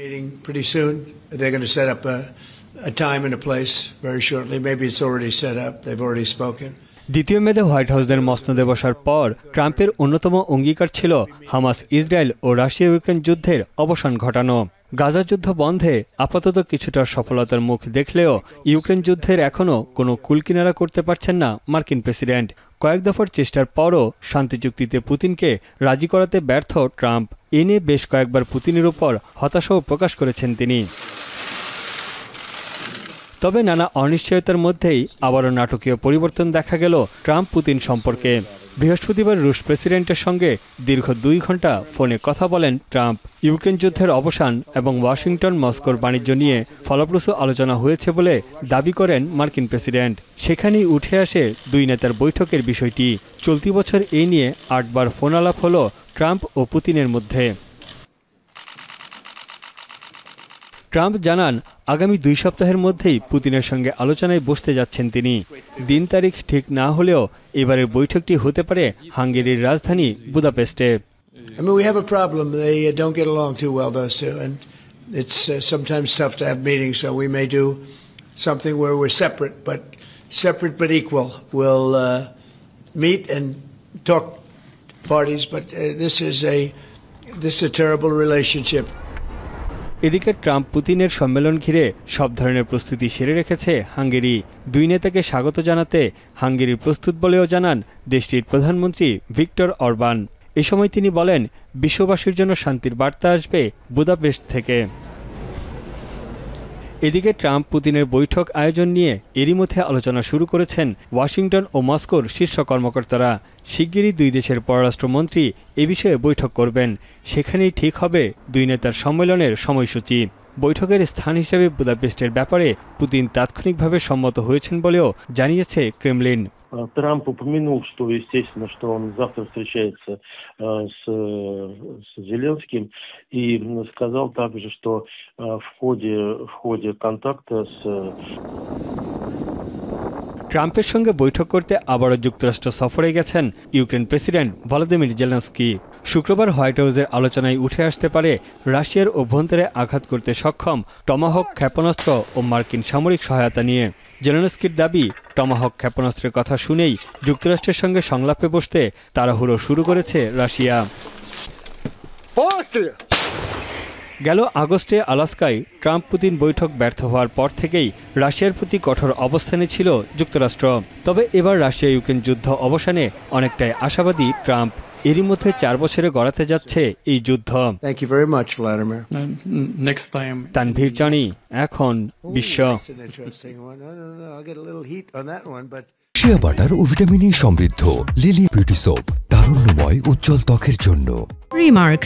Meeting pretty soon. They're going to set up a time and a place very shortly. Maybe it's already set up. They've already spoken. দ্বিতীয় মেয়াদে white হাউসের মসনদে বসার পর ট্রাম্পের অন্যতম অঙ্গীকার ছিল হামাস ইসরায়েল ও রাশিয়া ইউক্রেন যুদ্ধের অবসান ঘটানো। গাজা যুদ্ধ বন্ধে আপাতত কিছুটা সফলতার মুখ দেখলেও ইউক্রেন যুদ্ধের এখনও কোনো কুলকিনারা করতে পারছেন না মার্কিন প্রেসিডেন্ট। কয়েক দফার চেষ্টার পরও শান্তি চুক্তিতে পুতিনকে রাজি করাতে ব্যর্থ ট্রাম্প। এ নিয়ে বেশ কয়েকবার পুতিনের উপর হতাশাও প্রকাশ করেছেন তিনি। তবে নানা অনিশ্চয়তার মধ্যেই আবারও নাটকীয় পরিবর্তন দেখা গেল ট্রাম্প পুতিন সম্পর্কে। বৃহস্পতিবার রুশ প্রেসিডেন্টের সঙ্গে দীর্ঘ 2 ঘণ্টা ফোনে কথা বলেন ট্রাম্প। ইউক্রেন যুদ্ধের অবসান এবং ওয়াশিংটন মস্কোর বাণিজ্য নিয়ে ফলপ্রসূ আলোচনা হয়েছে বলে দাবি করেন মার্কিন প্রেসিডেন্ট। সেখানেই উঠে আসে দুই নেতার বৈঠকের বিষয়টি। চলতি বছর এই নিয়ে 8 বার ফোন আলাপ হল ট্রাম্প ও পুতিনের মধ্যে। ট্রাম্প জানান আগামী 2 সপ্তাহের মধ্যেই পুতিনের সঙ্গে আলোচনায় বসতে যাচ্ছেন তিনি। দিন তারিখ ঠিক না হলেও এবারের বৈঠকটি হতে পারে হাঙ্গেরির রাজধানী বুদাপেস্টে। I mean, we have a problem. They don't get along too well, those two, and it's sometimes tough to have meetings. So we may do something where we're separate but equal. We'll meet and talk parties, but this is a terrible relationship. এদিকে Trump পুতিনের সম্মেলন ঘিরে সব ধরনের প্রস্তুতি সেরে রেখেছে Hungary. দুই নেতাকে স্বাগত জানাতে হাঙ্গেরি প্রস্তুত বলেও জানান দেশটির প্রধানমন্ত্রী ভিক্টর অরবান। এ সময় তিনি বলেন বিশ্ববাসীর জন্য শান্তির বার্তা আসবে বুদাপেস্ট থেকে। এদিকে ট্রাম্প পুতিনের বৈঠক আয়োজন নিয়ে এরই মধ্যে আলোচনা শুরু করেছেন ওয়াশিংটন ও মস্কোর শীর্ষ কর্মকর্তারা। শিগগিরই দুই দেশের পররাষ্ট্রমন্ত্রী এ বিষয়ে বৈঠক করবেন। সেখানেই ঠিক হবে দুই নেতার সম্মেলনের সময়সূচি। বৈঠকের স্থান হিসেবে বুদাপেস্টের ব্যাপারে পুতিন তাৎক্ষণিকভাবে সম্মত হয়েছেন বলেও জানিয়েছে ক্রেমলিন। Трамп упомянул, что, естественно, что он завтра встречается с Зеленским, и сказал также, что в ходе контакта с ট্রাম্পের সঙ্গে বৈঠক করতে আবারও যুক্তরাষ্ট্র সফরে গেছেন ইউক্রেন প্রেসিডেন্ট ভলোদিমির জেলেনস্কি। শুক্রবার হোয়াইট হাউসের আলোচনায় উঠে আসতে পারে রাশিয়ার অভ্যন্তরে আঘাত করতে সক্ষম টমাহক ক্ষেপণাস্ত্র ও মার্কিন সামরিক সহায়তা নিয়ে। জেলেনস্কির দাবি টমাহক ক্ষেপণাস্ত্রের কথা শুনেই যুক্তরাষ্ট্রের সঙ্গে সংলাপে বসতে তাড়াহুড়ো শুরু করেছে রাশিয়া। গেল আগস্টে আলাস্কায় ট্রাম্প পুতিন বৈঠক ব্যর্থ হওয়ার পর থেকেই রাশিয়ার প্রতি কঠোর অবস্থানে ছিল যুক্তরাষ্ট্র। তবে এবার রাশিয়া ইউক্রেন যুদ্ধ অবসানে অনেকটাই আশাবাদী ট্রাম্প। এরই মধ্যে 4 বছরে গড়াতে যাচ্ছে এই যুদ্ধ। তানভীর জানি, এখন বিশ্ব। শিয়া বাটার ও ভিটামিন ই সমৃদ্ধ লিলি বিউটি সোপ, তারুণ্যময় উজ্জ্বল ত্বকের জন্য। রিমার্ক